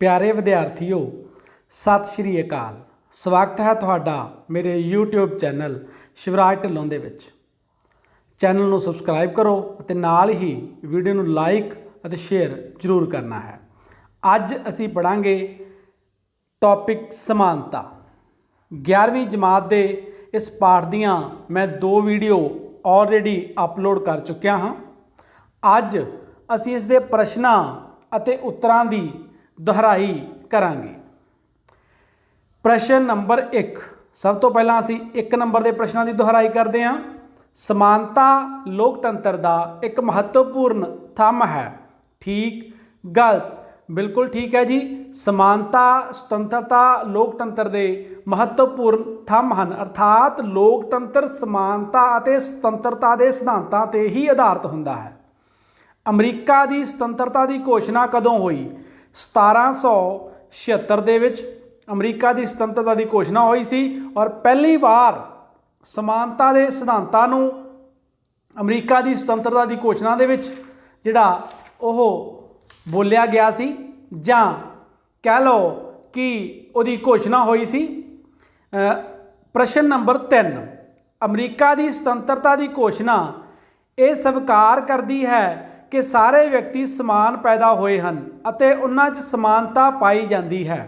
प्यारे विद्यार्थियों, सत श्री अकाल। स्वागत है तुहाडा मेरे यूट्यूब चैनल शिवराज ढिल्लों दे विच। चैनल नूं सबसक्राइब करो ते नाल ही वीडियो नूं लाइक अते शेयर जरूर करना है। अज असीं पढ़ांगे टॉपिक समानता। 11वीं जमात दे इस पाठ दियां मैं 2 वीडियो ऑलरेडी अपलोड कर चुकिया हाँ। अज असीं इस दे प्रश्नां अते उत्तरां दी दोहराई करांगे। प्रश्न नंबर 1, सब तो पहला असीं 1 नंबर के प्रश्नों की दोहराई करते हैं। समानता लोकतंत्र का एक महत्वपूर्ण थंम है, ठीक गलत? बिल्कुल ठीक है जी। समानता सुतंत्रता लोकतंत्र के महत्वपूर्ण थंम हैं, अर्थात लोकतंत्र समानता और सुतंत्रता के सिद्धांतों पर ही आधारित होंदा है। अमरीका की सुतंत्रता की घोषणा कदों हुई? 1776 दे विच अमरीका की सुतंत्रता की घोषणा हुई सी और पहली बार समानता के सिद्धांतों नूं अमरीका की सुतंत्रता की घोषणा दे विच जिहड़ा ओह बोलिया गया सी, जां कह लो कि उहदी घोषणा हुई सी। प्रश्न नंबर 3, अमरीका की सुतंत्रता की घोषणा ये स्वीकार करती है कि सारे व्यक्ति समान पैदा हुए हैं अते उन्हां च समानता पाई जाती है,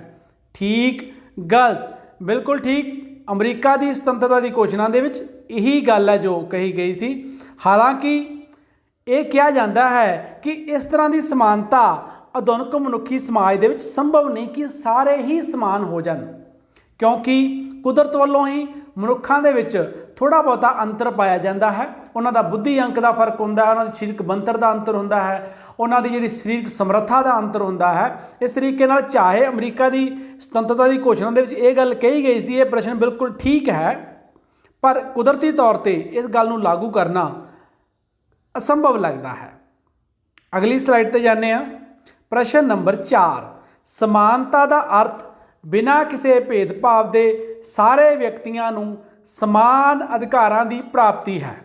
ठीक गलत? बिल्कुल ठीक। अमरीका की सुतंत्रता की घोषणा दे विच यही गल है जो कही गई सी। हालांकि ये कहा जाता है कि इस तरह की समानता आधुनिक मनुखी समाज दे विच संभव नहीं कि सारे ही समान हो जान, क्योंकि कुदरत वालों ही मनुखों के विच थोड़ा बहुता अंतर पाया जाता है। उन्हों का बुद्धि अंक का फर्क होंदा है, उन्होंने शरीरक बनतर का अंतर होंदा है, उन्हों की जी शरीरक समर्था का अंतर होंदा है। इस तरीके नाल चाहे अमरीका की सुतंत्रता की घोषणा के ये गल कही गई सी, ये प्रश्न बिल्कुल ठीक है, पर कुदरती तौर पर इस गल नूं लागू करना असंभव लगता है। अगली स्लाइड पर जाने आ। प्रश्न नंबर 4, समानता का अर्थ बिना किसी भेदभाव के सारे व्यक्तियों नूं समान अधिकारां की प्राप्ति है,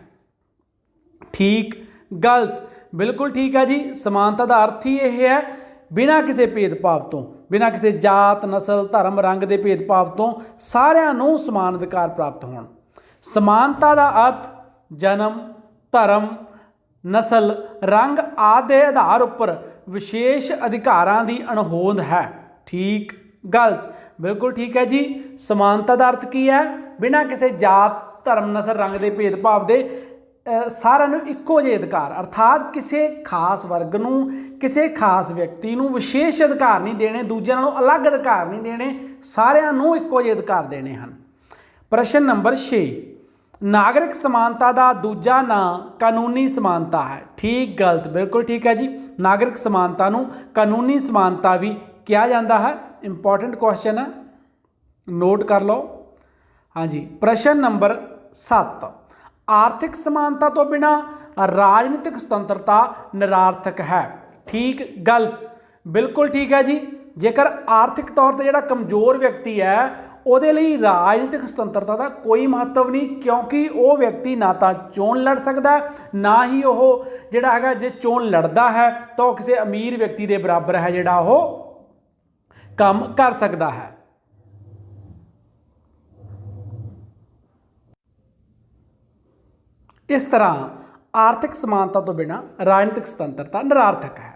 ठीक गलत? बिल्कुल ठीक है जी। समानता का अर्थ ही यह है बिना किसी भेदभाव तो, बिना किसी जात नस्ल धर्म रंग के भेदभाव तो सारिਆਂ ਨੂੰ समान अधिकार प्राप्त होण। समानता का अर्थ जन्म धर्म नस्ल रंग आदि के आधार उपर विशेष अधिकारां की अणहोंद है, ठीक गलत? बिल्कुल ठीक है जी। समानता का अर्थ की है बिना किसी जात धर्म नस्ल रंग के भेदभाव के सारिਆਂ ਨੂੰ ਇੱਕੋ ਜਿਹੇ अधिकार, अर्थात किसी खास वर्ग ਨੂੰ किसी खास व्यक्ति ਨੂੰ विशेष अधिकार नहीं देने, दूजे नालों अलग अधिकार नहीं देने, सारिਆਂ ਨੂੰ ਇੱਕੋ ਜਿਹੇ अधिकार देने हैं। प्रश्न नंबर 6, नागरिक समानता का दूजा नाम कानूनी समानता है, ठीक गलत? बिल्कुल ठीक है जी। नागरिक समानता नूं कानूनी समानता भी कहा जाता है। इंपॉर्टेंट क्वेश्चन है, नोट कर लो। हाँ जी। प्रश्न नंबर 7, आर्थिक समानता तो बिना राजनीतिक स्वतंत्रता निरार्थक है, ठीक गलत? बिल्कुल ठीक है जी। जेकर आर्थिक तौर पर जिहड़ा कमजोर व्यक्ति है ਉਹਦੇ ਲਈ राजनीतिक स्वतंत्रता का कोई महत्व नहीं, क्योंकि वो व्यक्ति ना तो चोण लड़ सकता ना ही वो जिहड़ा हैगा जे चोण लड़दा है तो किसी अमीर व्यक्ति के बराबर है जिहड़ा वो काम कर सकता है। इस तरह आर्थिक समानता तो बिना राजनीतिक स्वतंत्रता निरार्थक है।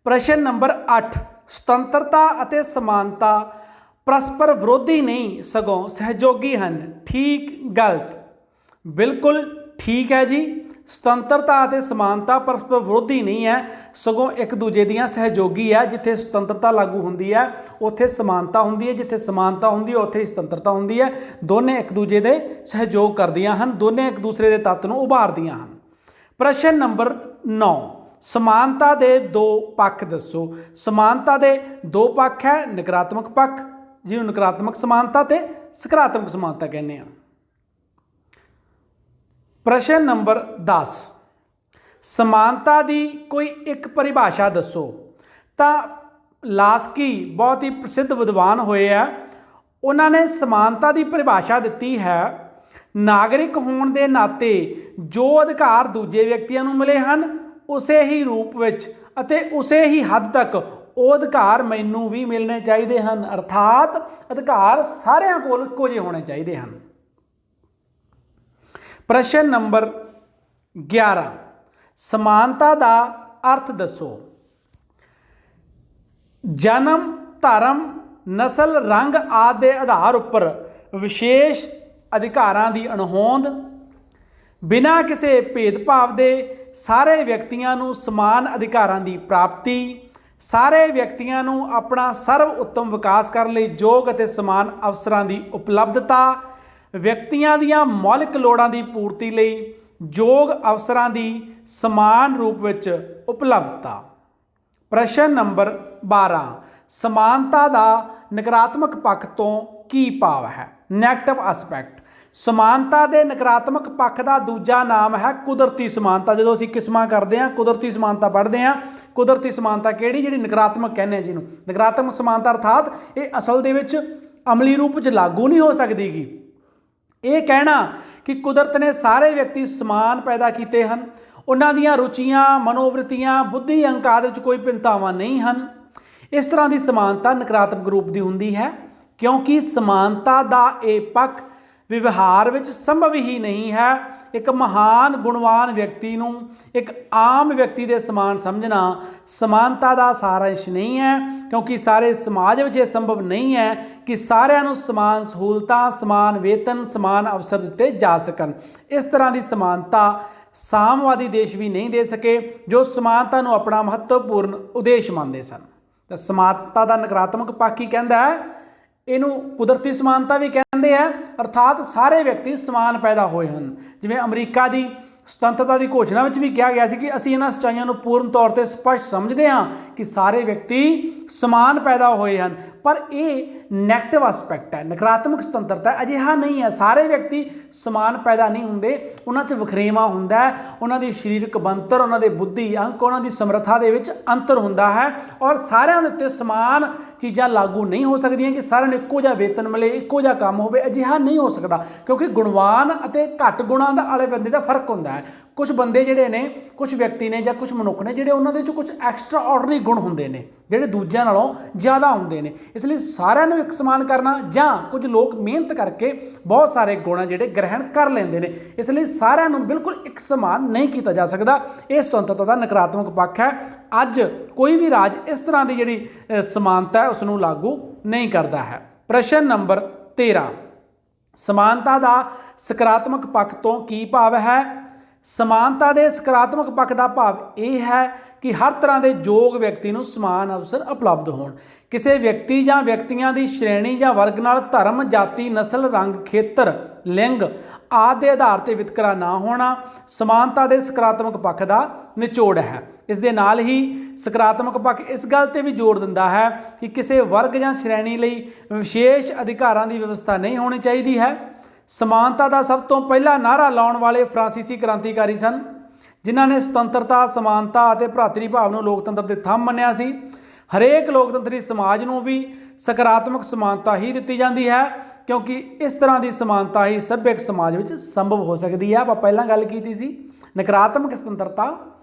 प्रश्न नंबर 8, स्वतंत्रता अते समानता परस्पर विरोधी नहीं सगों सहयोगी हैं, ठीक गलत? बिल्कुल ठीक है जी। स्वतंत्रता और समानता परस्पर विरोधी नहीं है, सगों एक दूजे दियां सहयोगी है। जिथे स्वतंत्रता लागू होंदी है उत्थे समानता होंदी है, जिथे समानता होंदी है उत्थे स्वतंत्रता होंदी है। दोने एक दूजे दे सहयोग करदियां हैं, दोने एक दूसरे के तत्व नूं उभारदियां हैं। प्रश्न नंबर 9, समानता के 2 पक्ष दसो। समानता के 2 पक्ष है, नकारात्मक पक्ष जिन्होंने नकारात्मक समानता ते सकारात्मक समानता कहने हैं। प्रश्न नंबर 10, समानता की कोई एक परिभाषा दसो। तो लास्की बहुत ही प्रसिद्ध विद्वान होए है, उन्होंने समानता की परिभाषा दी है, नागरिक होने के नाते जो अधिकार दूजे व्यक्तियों को मिले हैं उसे ही रूप विच अते उसे ही हद तक ਉਹ ਅਧਿਕਾਰ ਮੈਨੂੰ ਵੀ ਮਿਲਣੇ ਚਾਹੀਦੇ ਹਨ। ਅਰਥਾਤ ਅਧਿਕਾਰ ਸਾਰਿਆਂ ਕੋਲ ਇੱਕੋ ਜਿਹੇ ਹੋਣੇ ਚਾਹੀਦੇ ਹਨ। ਪ੍ਰਸ਼ਨ ਨੰਬਰ 11, ਸਮਾਨਤਾ ਦਾ ਅਰਥ ਦੱਸੋ। ਜਨਮ, ਧਰਮ, ਨਸਲ, ਰੰਗ ਆਦਿ ਦੇ ਆਧਾਰ ਉੱਪਰ ਵਿਸ਼ੇਸ਼ ਅਧਿਕਾਰਾਂ ਦੀ ਅਣਹੋਂਦ, ਬਿਨਾਂ ਕਿਸੇ ਭੇਦਭਾਵ ਦੇ ਸਾਰੇ ਵਿਅਕਤੀਆਂ ਨੂੰ ਸਮਾਨ ਅਧਿਕਾਰਾਂ ਦੀ ਪ੍ਰਾਪਤੀ, ਸਾਰੇ ਵਿਅਕਤੀਆਂ ਨੂੰ ਆਪਣਾ ਸਰਵ ਉੱਤਮ ਵਿਕਾਸ ਕਰਨ ਲਈ ਯੋਗ ਅਤੇ ਸਮਾਨ ਅਵਸਰਾਂ ਦੀ ਉਪਲਬਧਤਾ, ਵਿਅਕਤੀਆਂ ਦੀਆਂ ਮੌਲਿਕ ਲੋੜਾਂ ਦੀ ਪੂਰਤੀ ਲਈ ਯੋਗ ਅਵਸਰਾਂ ਦੀ ਸਮਾਨ ਰੂਪ ਵਿੱਚ ਉਪਲਬਧਤਾ। ਪ੍ਰਸ਼ਨ ਨੰਬਰ 12, ਸਮਾਨਤਾ ਦਾ ਨਕਾਰਾਤਮਕ ਪੱਖ ਤੋਂ ਕੀ ਭਾਵ ਹੈ। Negative aspect. ਸਮਾਨਤਾ ਦੇ ਨਕਾਰਾਤਮਕ ਪੱਖ ਦਾ ਦੂਜਾ ਨਾਮ ਹੈ ਕੁਦਰਤੀ ਸਮਾਨਤਾ। ਜਦੋਂ ਅਸੀਂ ਕਿਸਮਾਂ ਕਰਦੇ ਹਾਂ, ਕੁਦਰਤੀ ਸਮਾਨਤਾ ਪੜ੍ਹਦੇ ਹਾਂ, ਕੁਦਰਤੀ ਸਮਾਨਤਾ ਕਿਹੜੀ, ਜਿਹੜੀ ਨਕਾਰਾਤਮਕ ਕਹਿੰਦੇ ਆ ਜਿਹਨੂੰ। ਨਕਾਰਾਤਮਕ ਸਮਾਨਤਾ ਅਰਥਾਤ ਇਹ ਅਸਲ ਦੇ ਵਿੱਚ ਅਮਲੀ ਰੂਪ ਵਿੱਚ ਲਾਗੂ ਨਹੀਂ ਹੋ ਸਕਦੀ ਗੀ। ਇਹ ਕਹਿਣਾ ਕਿ ਕੁਦਰਤ ਨੇ ਸਾਰੇ ਵਿਅਕਤੀ ਸਮਾਨ ਪੈਦਾ ਕੀਤੇ ਹਨ, ਉਹਨਾਂ ਦੀਆਂ ਰੁਚੀਆਂ, ਮਨੋਵ੍ਰਿਤੀਆਂ, ਬੁੱਧੀ, ਅੰਕ ਆਦਿ ਵਿੱਚ ਕੋਈ ਭਿੰਨਤਾਵਾਂ ਨਹੀਂ ਹਨ। ਇਸ ਤਰ੍ਹਾਂ ਦੀ ਸਮਾਨਤਾ ਨਕਾਰਾਤਮਕ ਰੂਪ ਦੀ ਹੁੰਦੀ ਹੈ, ਕਿਉਂਕਿ ਸਮਾਨਤਾ ਦਾ ਇਹ ਪੱਖ ਵਿਵਹਾਰ ਵਿੱਚ ਸੰਭਵ ਹੀ ਨਹੀਂ ਹੈ। ਇੱਕ ਮਹਾਨ ਗੁਣਵਾਨ ਵਿਅਕਤੀ ਨੂੰ ਇੱਕ ਆਮ ਵਿਅਕਤੀ ਦੇ ਸਮਾਨ ਸਮਝਣਾ ਸਮਾਨਤਾ ਦਾ ਸਾਰਾਂਸ਼ ਨਹੀਂ ਹੈ, ਕਿਉਂਕਿ ਸਾਰੇ ਸਮਾਜ ਵਿੱਚ ਇਹ ਸੰਭਵ ਨਹੀਂ ਹੈ ਕਿ ਸਾਰਿਆਂ ਨੂੰ ਸਮਾਨ ਸਹੂਲਤਾਂ, ਸਮਾਨ ਵੇਤਨ, ਸਮਾਨ ਅਵਸਰ ਦਿੱਤੇ ਜਾ ਸਕਣ। ਇਸ ਤਰ੍ਹਾਂ ਦੀ ਸਮਾਨਤਾ ਸਾਮਵਾਦੀ ਦੇਸ਼ ਵੀ ਨਹੀਂ ਦੇ ਸਕੇ, ਜੋ ਸਮਾਨਤਾ ਨੂੰ ਆਪਣਾ ਮਹੱਤਵਪੂਰਨ ਉਦੇਸ਼ ਮੰਨਦੇ ਸਨ। ਤਾਂ ਸਮਾਨਤਾ ਦਾ ਨਕਾਰਾਤਮਕ ਪੱਖ ਕੀ ਕਹਿੰਦਾ ਹੈ, ਇਹਨੂੰ ਕੁਦਰਤੀ ਸਮਾਨਤਾ ਵੀ ਕਹਿੰਦੇ ਆ, ਅਰਥਾਤ ਸਾਰੇ ਵਿਅਕਤੀ ਸਮਾਨ ਪੈਦਾ ਹੋਏ ਹਨ। ਜਿਵੇਂ ਅਮਰੀਕਾ ਦੀ ਸੁਤੰਤਰਤਾ ਦੀ ਘੋਸ਼ਣਾ ਵਿੱਚ ਵੀ ਕਿਹਾ ਗਿਆ ਸੀ ਕਿ ਅਸੀਂ ਇਹਨਾਂ ਸੱਚਾਈਆਂ ਨੂੰ ਪੂਰਨ ਤੌਰ 'ਤੇ ਸਪਸ਼ਟ ਸਮਝਦੇ ਹਾਂ ਕਿ ਸਾਰੇ ਵਿਅਕਤੀ ਸਮਾਨ ਪੈਦਾ ਹੋਏ ਹਨ। ਪਰ ਇਹ ਨੈਗੇਟਿਵ ਐਸਪੈਕਟ ਹੈ, ਨਕਾਰਾਤਮਕ ਸੁਤੰਤਰਤਾ ਅਜਿਹਾ ਨਹੀਂ ਹੈ। ਸਾਰੇ ਵਿਅਕਤੀ ਸਮਾਨ ਪੈਦਾ ਨਹੀਂ ਹੁੰਦੇ, ਉਹਨਾਂ 'ਚ ਵਖਰੇਵਾਂ ਹੁੰਦਾ ਹੈ, ਉਹਨਾਂ ਦੀ ਸਰੀਰਕ ਬਣਤਰ, ਉਹਨਾਂ ਦੇ ਬੁੱਧੀ ਅੰਕ, ਉਹਨਾਂ ਦੀ ਸਮਰੱਥਾ ਦੇ ਵਿੱਚ ਅੰਤਰ ਹੁੰਦਾ ਹੈ। ਔਰ ਸਾਰਿਆਂ ਦੇ ਉੱਤੇ ਸਮਾਨ ਚੀਜ਼ਾਂ ਲਾਗੂ ਨਹੀਂ ਹੋ ਸਕਦੀਆਂ ਕਿ ਸਾਰਿਆਂ ਨੂੰ ਇੱਕੋ ਜਿਹਾ ਵੇਤਨ ਮਿਲੇ, ਇੱਕੋ ਜਿਹਾ ਕੰਮ ਹੋਵੇ, ਅਜਿਹਾ ਨਹੀਂ ਹੋ ਸਕਦਾ, ਕਿਉਂਕਿ ਗੁਣਵਾਨ ਅਤੇ ਘੱਟ ਗੁਣਾਂ ਦਾ ਵਾਲੇ ਬੰਦੇ ਦਾ ਫਰਕ ਹੁੰਦਾ ਹੈ। ਕੁਝ ਬੰਦੇ ਜਿਹੜੇ ਨੇ, ਕੁਝ ਵਿਅਕਤੀ ਨੇ ਜਾਂ ਕੁਝ ਮਨੁੱਖ ਨੇ ਜਿਹੜੇ ਉਹਨਾਂ ਦੇ 'ਚ ਕੁਝ ਐਕਸਟਰਾ ਆਰਡਨਰੀ ਗੁਣ ਹੁੰਦੇ ਨੇ, ਜਿਹੜੇ ਦੂਜਿਆਂ ਨਾਲੋਂ ਜ਼ਿਆਦਾ ਹੁੰਦੇ ਨੇ। ਇਸ ਲਈ ਸਾਰਿਆਂ ਨੂੰ ਇੱਕ ਸਮਾਨ ਕਰਨਾ, ਜਾਂ ਕੁਝ ਲੋਕ ਮਿਹਨਤ ਕਰਕੇ ਬਹੁਤ ਸਾਰੇ ਗੁਣ ਜਿਹੜੇ ਗ੍ਰਹਿਣ ਕਰ ਲੈਂਦੇ ਨੇ, ਇਸ ਲਈ ਸਾਰਿਆਂ ਨੂੰ ਬਿਲਕੁਲ ਇੱਕ ਸਮਾਨ ਨਹੀਂ ਕੀਤਾ ਜਾ ਸਕਦਾ। ਇਹ ਸੁਤੰਤਰਤਾ ਦਾ ਨਕਾਰਾਤਮਕ ਪੱਖ ਹੈ। ਅੱਜ ਕੋਈ ਵੀ ਰਾਜ ਇਸ ਤਰ੍ਹਾਂ ਦੀ ਜਿਹੜੀ ਸਮਾਨਤਾ ਹੈ ਉਸ ਨੂੰ ਲਾਗੂ ਨਹੀਂ ਕਰਦਾ ਹੈ। ਪ੍ਰਸ਼ਨ ਨੰਬਰ 13, ਸਮਾਨਤਾ ਦਾ ਸਕਾਰਾਤਮਕ ਪੱਖ ਤੋਂ ਕੀ ਭਾਵ ਹੈ। ਸਮਾਨਤਾ ਦੇ ਸਕਾਰਾਤਮਕ ਪੱਖ ਦਾ ਭਾਵ ਇਹ ਹੈ ਕਿ ਹਰ ਤਰ੍ਹਾਂ ਦੇ ਯੋਗ ਵਿਅਕਤੀ ਨੂੰ ਸਮਾਨ ਅਵਸਰ ਉਪਲਬਧ ਹੋਣ। ਕਿਸੇ ਵਿਅਕਤੀ ਜਾਂ ਵਿਅਕਤੀਆਂ ਦੀ ਸ਼੍ਰੇਣੀ ਜਾਂ ਵਰਗ ਨਾਲ ਧਰਮ, ਜਾਤੀ, ਨਸਲ, ਰੰਗ, ਖੇਤਰ, ਲਿੰਗ ਆਦਿ ਦੇ ਆਧਾਰ 'ਤੇ ਵਿਤਕਰਾ ਨਾ ਹੋਣਾ ਸਮਾਨਤਾ ਦੇ ਸਕਾਰਾਤਮਕ ਪੱਖ ਦਾ ਨਿਚੋੜ ਹੈ। ਇਸ ਦੇ ਨਾਲ ਹੀ ਸਕਾਰਾਤਮਕ ਪੱਖ ਇਸ ਗੱਲ 'ਤੇ ਵੀ ਜ਼ੋਰ ਦਿੰਦਾ ਹੈ ਕਿ ਕਿਸੇ ਵਰਗ ਜਾਂ ਸ਼੍ਰੇਣੀ ਲਈ ਵਿਸ਼ੇਸ਼ ਅਧਿਕਾਰਾਂ ਦੀ ਵਿਵਸਥਾ ਨਹੀਂ ਹੋਣੀ ਚਾਹੀਦੀ ਹੈ। ਸਮਾਨਤਾ ਦਾ ਸਭ ਤੋਂ ਪਹਿਲਾ ਨਾਅਰਾ ਲਾਉਣ ਵਾਲੇ ਫਰਾਂਸੀਸੀ ਕ੍ਰਾਂਤੀਕਾਰੀ ਸਨ, ਜਿਨ੍ਹਾਂ ਨੇ ਸੁਤੰਤਰਤਾ, ਸਮਾਨਤਾ ਅਤੇ ਭਰਾਤਰੀ ਭਾਵ ਨੂੰ ਲੋਕਤੰਤਰ ਦੇ ਥੰਮ ਮੰਨਿਆ ਸੀ। ਹਰੇਕ ਲੋਕਤੰਤਰੀ ਸਮਾਜ ਨੂੰ ਵੀ ਸਕਾਰਾਤਮਕ ਸਮਾਨਤਾ ਹੀ ਦਿੱਤੀ ਜਾਂਦੀ ਹੈ, ਕਿਉਂਕਿ ਇਸ ਤਰ੍ਹਾਂ ਦੀ ਸਮਾਨਤਾ ਹੀ ਸੱਭਿਅਕ ਸਮਾਜ ਵਿੱਚ ਸੰਭਵ ਹੋ ਸਕਦੀ ਹੈ। ਆਪਾਂ ਪਹਿਲਾਂ ਗੱਲ ਕੀਤੀ ਸੀ ਨਕਾਰਾਤਮਕ ਸੁਤੰਤਰਤਾ,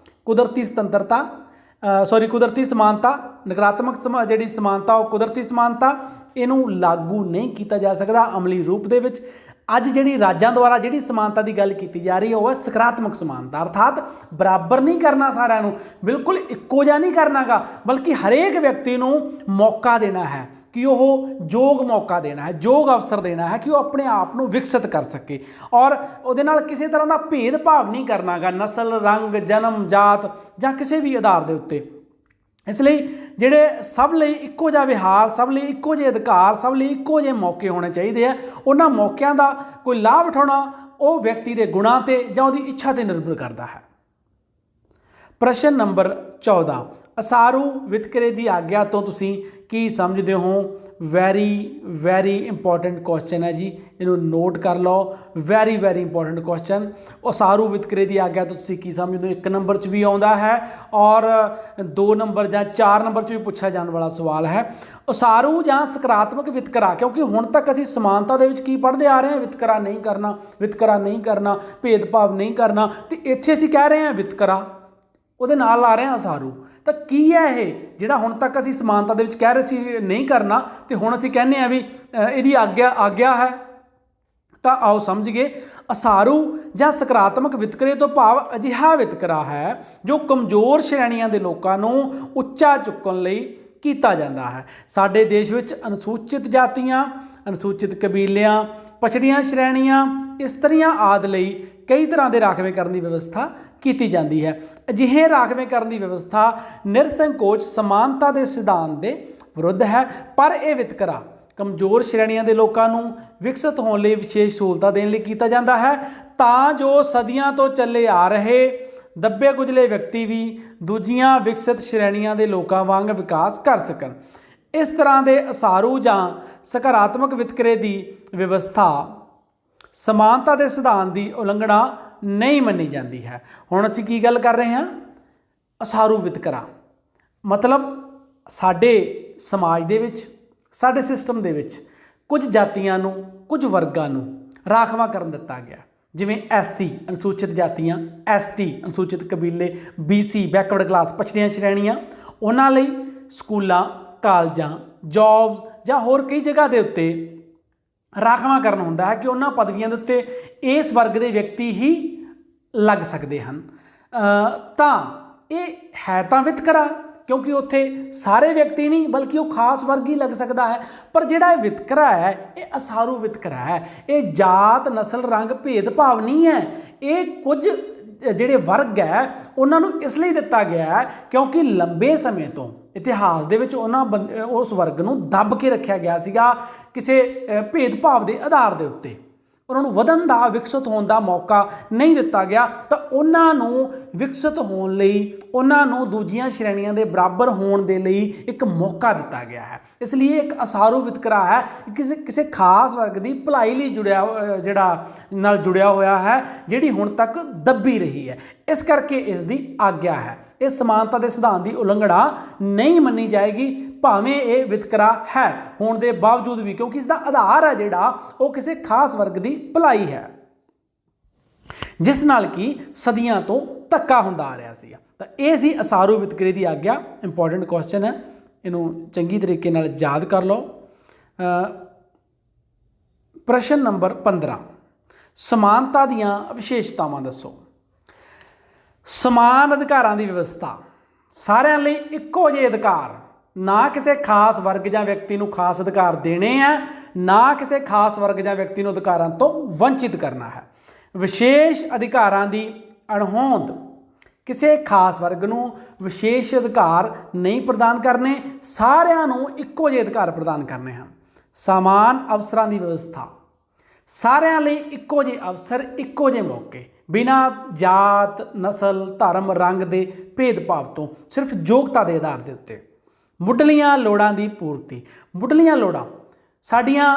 ਕੁਦਰਤੀ ਸੁਤੰਤਰਤਾ, ਕੁਦਰਤੀ ਸਮਾਨਤਾ, ਨਕਾਰਾਤਮਕ ਜਿਹੜੀ ਸਮਾਨਤਾ ਉਹ ਕੁਦਰਤੀ ਸਮਾਨਤਾ, ਇਹਨੂੰ ਲਾਗੂ ਨਹੀਂ ਕੀਤਾ ਜਾ ਸਕਦਾ ਅਮਲੀ ਰੂਪ ਦੇ ਵਿੱਚ। ਅੱਜ ਜਿਹੜੀ ਰਾਜਾਂ ਦੁਆਰਾ ਜਿਹੜੀ ਸਮਾਨਤਾ ਦੀ ਗੱਲ ਕੀਤੀ ਜਾ ਰਹੀ ਹੈ ਉਹ ਹੈ ਸਕਾਰਾਤਮਕ ਸਮਾਨਤਾ, ਅਰਥਾਤ ਬਰਾਬਰ ਨਹੀਂ ਕਰਨਾ ਸਾਰਿਆਂ ਨੂੰ, ਬਿਲਕੁਲ ਇੱਕੋ ਜਿਹਾ ਨਹੀਂ ਕਰਨਾਗਾ, ਬਲਕਿ ਹਰੇਕ ਵਿਅਕਤੀ ਨੂੰ ਮੌਕਾ ਦੇਣਾ ਹੈ ਕਿ ਉਹ ਯੋਗ ਮੌਕਾ ਦੇਣਾ ਹੈ, ਯੋਗ ਅਵਸਰ ਦੇਣਾ ਹੈ ਕਿ ਉਹ ਆਪਣੇ ਆਪ ਨੂੰ ਵਿਕਸਿਤ ਕਰ ਸਕੇ। ਔਰ ਉਹਦੇ ਨਾਲ ਕਿਸੇ ਤਰ੍ਹਾਂ ਦਾ ਭੇਦਭਾਵ ਨਹੀਂ ਕਰਨਾਗਾ, ਨਸਲ, ਰੰਗ, ਜਨਮ, ਜਾਤ ਜਾਂ ਕਿਸੇ ਵੀ ਆਧਾਰ ਦੇ ਉੱਤੇ। ਇਸ ਲਈ ਜਿਹੜੇ ਸਭ ਲਈ ਇੱਕੋ ਜਿਹਾ ਵਿਹਾਰ, ਸਭ ਲਈ ਇੱਕੋ ਜਿਹੇ ਅਧਿਕਾਰ, ਸਭ ਲਈ ਇੱਕੋ ਜਿਹੇ ਮੌਕੇ ਹੋਣੇ ਚਾਹੀਦੇ ਆ। ਉਹਨਾਂ ਮੌਕਿਆਂ ਦਾ ਕੋਈ ਲਾਭ ਉਠਾਉਣਾ ਉਹ ਵਿਅਕਤੀ ਦੇ ਗੁਣਾਂ 'ਤੇ ਜਾਂ ਉਹਦੀ ਇੱਛਾ 'ਤੇ ਨਿਰਭਰ ਕਰਦਾ ਹੈ। ਪ੍ਰਸ਼ਨ ਨੰਬਰ 14, ਅਸਾਰੂ ਵਿਤਕਰੇ ਦੀ ਆਗਿਆ ਤੋਂ ਤੁਸੀਂ ਕੀ ਸਮਝਦੇ ਹੋ। ਵੈਰੀ ਇੰਪੋਰਟੈਂਟ ਕੁਐਸਚਨ ਹੈ ਜੀ, ਇਹਨੂੰ ਨੋਟ ਕਰ ਲਓ। Very important question. ਉਸਾਰੂ ਵਿਤਕਰੇ ਦੀ ਆਗਿਆ ਤੋਂ ਤੁਸੀਂ ਕੀ ਸਮਝਦੇ ਹੋ, 1 ਨੰਬਰ 'ਚ ਵੀ ਆਉਂਦਾ ਹੈ ਔਰ 2 ਨੰਬਰ ਜਾਂ 4 ਨੰਬਰ 'ਚ ਵੀ ਪੁੱਛਿਆ ਜਾਣ ਵਾਲਾ ਸਵਾਲ ਹੈ। ਉਸਾਰੂ ਜਾਂ ਸਕਾਰਾਤਮਕ ਵਿਤਕਰਾ, ਕਿਉਂਕਿ ਹੁਣ ਤੱਕ ਅਸੀਂ ਸਮਾਨਤਾ ਦੇ ਵਿੱਚ ਕੀ ਪੜ੍ਹਦੇ ਆ ਰਹੇ ਹਾਂ, ਵਿਤਕਰਾ ਨਹੀਂ ਕਰਨਾ, ਭੇਦਭਾਵ ਨਹੀਂ ਕਰਨਾ, ਤੇ ਇੱਥੇ ਅਸੀਂ ਕਹਿ ਰਹੇ ਹਾਂ ਵਿਤਕਰਾ, ਉਹਦੇ ਨਾਲ ਲਾ ਰਹੇ ਹਾਂ ਉਸਾਰੂ। ਤਾਂ ਕੀ ਹੈ ਇਹ ਜਿਹੜਾ ਹੁਣ ਤੱਕ ਅਸੀਂ ਸਮਾਨਤਾ ਦੇ ਵਿੱਚ ਕਹਿ ਰਹੇ ਸੀ ਨਹੀਂ ਕਰਨਾ, ਤੇ ਹੁਣ ਅਸੀਂ ਕਹਿੰਦੇ ਆ ਵੀ ਇਹਦੀ ਆਗਿਆ ਹੈ। ਤਾਂ ਆਓ ਸਮਝੀਏ, ਅਸਾਰੂ ਜਾਂ ਸਕਾਰਾਤਮਕ ਵਿਤਕਰੇ ਤੋਂ ਭਾਵ ਅਜਿਹਾ ਵਿਤਕਰਾ ਹੈ ਜੋ ਕਮਜ਼ੋਰ ਸ਼੍ਰੇਣੀਆਂ ਦੇ ਲੋਕਾਂ ਨੂੰ ਉੱਚਾ ਚੁੱਕਣ ਲਈ ਕੀਤਾ ਜਾਂਦਾ ਹੈ। ਸਾਡੇ ਦੇਸ਼ ਵਿੱਚ ਅਨੁਸੂਚਿਤ ਜਾਤੀਆਂ, ਅਨੁਸੂਚਿਤ ਕਬੀਲਿਆਂ, ਪਛੜੀਆਂ ਸ਼੍ਰੇਣੀਆਂ, ਇਸਤਰੀਆਂ ਆਦਿ ਲਈ ਕਈ ਤਰ੍ਹਾਂ ਦੇ ਰਾਖਵੇਂਕਰਨ ਦੀ ਵਿਵਸਥਾ ਕੀਤੀ ਜਾਂਦੀ ਹੈ। ਅਜਿਹੇ ਰਾਖਵੇਂਕਰਨ ਦੀ ਵਿਵਸਥਾ ਨਿਰਸੰਕੋਚ ਸਮਾਨਤਾ ਦੇ ਸਿਧਾਂਤ ਦੇ ਵਿਰੁੱਧ ਹੈ, ਪਰ ਇਹ ਵਿਤਕਰਾ ਕਮਜ਼ੋਰ ਸ਼੍ਰੇਣੀਆਂ ਦੇ ਲੋਕਾਂ ਨੂੰ ਵਿਕਸਿਤ ਹੋਣ ਲਈ ਵਿਸ਼ੇਸ਼ ਸਹੂਲਤਾਂ ਦੇਣ ਲਈ ਕੀਤਾ ਜਾਂਦਾ ਹੈ, ਤਾਂ ਜੋ ਸਦੀਆਂ ਤੋਂ ਚੱਲੇ ਆ ਰਹੇ ਦੱਬੇ ਕੁਚਲੇ ਵਿਅਕਤੀ ਵੀ ਦੂਜੀਆਂ ਵਿਕਸਿਤ ਸ਼੍ਰੇਣੀਆਂ ਦੇ ਲੋਕਾਂ ਵਾਂਗ ਵਿਕਾਸ ਕਰ ਸਕਣ। ਇਸ ਤਰ੍ਹਾਂ ਦੇ ਅਸਾਰੂ ਜਾਂ ਸਕਾਰਾਤਮਕ ਵਿਤਕਰੇ ਦੀ ਵਿਵਸਥਾ ਸਮਾਨਤਾ ਦੇ ਸਿਧਾਂਤ ਦੀ ਉਲੰਘਣਾ ਨਹੀਂ ਮੰਨੀ ਜਾਂਦੀ ਹੈ। ਹੁਣ ਅਸੀਂ ਕੀ ਗੱਲ ਕਰ ਰਹੇ ਹਾਂ? ਅਸਾਰੂ ਵਿਤਕਰਾ ਮਤਲਬ ਸਾਡੇ ਸਮਾਜ ਦੇ ਵਿੱਚ, ਸਾਡੇ ਸਿਸਟਮ ਦੇ ਵਿੱਚ ਕੁਝ ਜਾਤੀਆਂ ਨੂੰ, ਕੁਝ ਵਰਗਾਂ ਨੂੰ ਰਾਖਵਾਂਕਰਨ ਦਿੱਤਾ ਗਿਆ, ਜਿਵੇਂ SC ਅਨੁਸੂਚਿਤ ਜਾਤੀਆਂ, ST ਅਨੁਸੂਚਿਤ ਕਬੀਲੇ, BC ਬੈਕਵਰਡ ਕਲਾਸ ਪਛੜੀਆਂ ਸ਼੍ਰੇਣੀਆਂ, ਉਹਨਾਂ ਲਈ ਸਕੂਲਾਂ, ਕਾਲਜਾਂ, ਜੌਬਸ ਜਾਂ ਹੋਰ ਕਈ ਜਗ੍ਹਾ ਦੇ ਉੱਤੇ ਰਾਖਵਾਂਕਰਨ ਹੁੰਦਾ ਹੈ ਕਿ ਉਹਨਾਂ ਪਦਵੀਆਂ ਦੇ ਉੱਤੇ ਇਸ ਵਰਗ ਦੇ ਵਿਅਕਤੀ ਹੀ ਲੱਗ ਸਕਦੇ ਹਨ। ਤਾਂ ਇਹ ਹੈ ਤਾਂ ਵਿਤਕਰਾ, ਕਿਉਂਕਿ ਉੱਥੇ ਸਾਰੇ ਵਿਅਕਤੀ ਨਹੀਂ ਬਲਕਿ ਉਹ ਖਾਸ ਵਰਗ ਹੀ ਲੱਗ ਸਕਦਾ ਹੈ। ਪਰ ਜਿਹੜਾ ਇਹ ਵਿਤਕਰਾ ਹੈ ਇਹ ਅਸਾਰੂ ਵਿਤਕਰਾ ਹੈ। ਇਹ ਜਾਤ, ਨਸਲ, ਰੰਗ ਭੇਦਭਾਵ ਨਹੀਂ ਹੈ। ਇਹ ਕੁਝ ਜਿਹੜੇ ਵਰਗ ਹੈ ਉਹਨਾਂ ਨੂੰ ਇਸ ਲਈ ਦਿੱਤਾ ਗਿਆ ਹੈ ਕਿਉਂਕਿ ਲੰਬੇ ਸਮੇਂ ਤੋਂ ਇਤਿਹਾਸ ਦੇ ਵਿੱਚ ਉਸ ਵਰਗ ਨੂੰ ਦੱਬ ਕੇ ਰੱਖਿਆ ਗਿਆ ਸੀਗਾ ਕਿਸੇ ਭੇਦਭਾਵ ਦੇ ਆਧਾਰ ਦੇ ਉੱਤੇ। ਉਹਨਾਂ ਨੂੰ ਵਧਣ ਦਾ, ਵਿਕਸਿਤ ਹੋਣ ਦਾ ਮੌਕਾ ਨਹੀਂ ਦਿੱਤਾ ਗਿਆ। ਤਾਂ ਉਹਨਾਂ ਨੂੰ ਵਿਕਸਿਤ ਹੋਣ ਲਈ, ਉਹਨਾਂ ਨੂੰ ਦੂਜੀਆਂ ਸ਼੍ਰੇਣੀਆਂ ਦੇ ਬਰਾਬਰ ਹੋਣ ਦੇ ਲਈ ਇੱਕ ਮੌਕਾ ਦਿੱਤਾ ਗਿਆ ਹੈ। ਇਸ ਲਈ ਇੱਕ ਅਸਾਰੂ ਵਿਤਕਰਾ ਹੈ, ਕਿਸੇ ਖਾਸ ਵਰਗ ਦੀ ਭਲਾਈ ਲਈ ਜੁੜਿਆ ਹੋਇਆ ਹੈ, ਜਿਹੜੀ ਹੁਣ ਤੱਕ ਦੱਬੀ ਰਹੀ ਹੈ। ਇਸ ਕਰਕੇ ਇਸ ਦੀ ਆਗਿਆ ਹੈ। ਇਹ ਸਮਾਨਤਾ ਦੇ ਸਿਧਾਂਤ ਦੀ ਉਲੰਘਣਾ ਨਹੀਂ ਮੰਨੀ ਜਾਏਗੀ, ਭਾਵੇਂ ਇਹ ਵਿਤਕਰਾ ਹੈ ਹੋਣ ਦੇ ਬਾਵਜੂਦ ਵੀ, ਕਿਉਂਕਿ ਇਸ ਦਾ ਆਧਾਰ ਹੈ ਜਿਹੜਾ ਉਹ ਕਿਸੇ ਖਾਸ ਵਰਗ ਦੀ ਭਲਾਈ ਹੈ, ਜਿਸ ਨਾਲ ਕਿ ਸਦੀਆਂ ਤੋਂ ਧੱਕਾ ਹੁੰਦਾ ਆ ਰਿਹਾ ਸੀ। ਤਾਂ ਇਹ ਸੀ ਅਸਾਰੂ ਵਿਤਕਰੇ ਦੀ ਆਗਿਆ। ਇੰਪੋਰਟੈਂਟ ਕੁਐਸਚਨ ਹੈ, ਇਹਨੂੰ ਚੰਗੀ ਤਰੀਕੇ ਨਾਲ ਯਾਦ ਕਰ ਲਓ। ਪ੍ਰਸ਼ਨ ਨੰਬਰ 15, ਸਮਾਨਤਾ ਦੀਆਂ ਵਿਸ਼ੇਸ਼ਤਾਵਾਂ ਦੱਸੋ। ਸਮਾਨ ਅਧਿਕਾਰਾਂ ਦੀ ਵਿਵਸਥਾ, ਸਾਰਿਆਂ ਲਈ ਇੱਕੋ ਜਿਹੇ ਅਧਿਕਾਰ, ਨਾ ਕਿਸੇ ਖਾਸ ਵਰਗ ਜਾਂ ਵਿਅਕਤੀ ਨੂੰ ਖਾਸ ਅਧਿਕਾਰ ਦੇਣੇ ਹੈ, ਨਾ ਕਿਸੇ ਖਾਸ ਵਰਗ ਜਾਂ ਵਿਅਕਤੀ ਨੂੰ ਅਧਿਕਾਰਾਂ ਤੋਂ ਵੰਚਿਤ ਕਰਨਾ ਹੈ। ਵਿਸ਼ੇਸ਼ ਅਧਿਕਾਰਾਂ ਦੀ ਅਣਹੋਂਦ, ਕਿਸੇ ਖਾਸ ਵਰਗ ਨੂੰ ਵਿਸ਼ੇਸ਼ ਅਧਿਕਾਰ ਨਹੀਂ ਪ੍ਰਦਾਨ ਕਰਨੇ, ਸਾਰਿਆਂ ਨੂੰ ਇੱਕੋ ਜਿਹੇ ਅਧਿਕਾਰ ਪ੍ਰਦਾਨ ਕਰਨੇ ਹਨ। ਸਮਾਨ ਅਵਸਰਾਂ ਦੀ ਵਿਵਸਥਾ, ਸਾਰਿਆਂ ਲਈ ਇੱਕੋ ਜਿਹੇ ਅਵਸਰ, ਇੱਕੋ ਜਿਹੇ ਮੌਕੇ, ਬਿਨਾਂ ਜਾਤ, ਨਸਲ, ਧਰਮ, ਰੰਗ ਦੇ ਭੇਦਭਾਵ ਤੋਂ, ਸਿਰਫ ਯੋਗਤਾ ਦੇ ਆਧਾਰ ਦੇ ਉੱਤੇ। ਮੁੱਢਲੀਆਂ ਲੋੜਾਂ ਦੀ ਪੂਰਤੀ, ਮੁੱਢਲੀਆਂ ਲੋੜਾਂ ਸਾਡੀਆਂ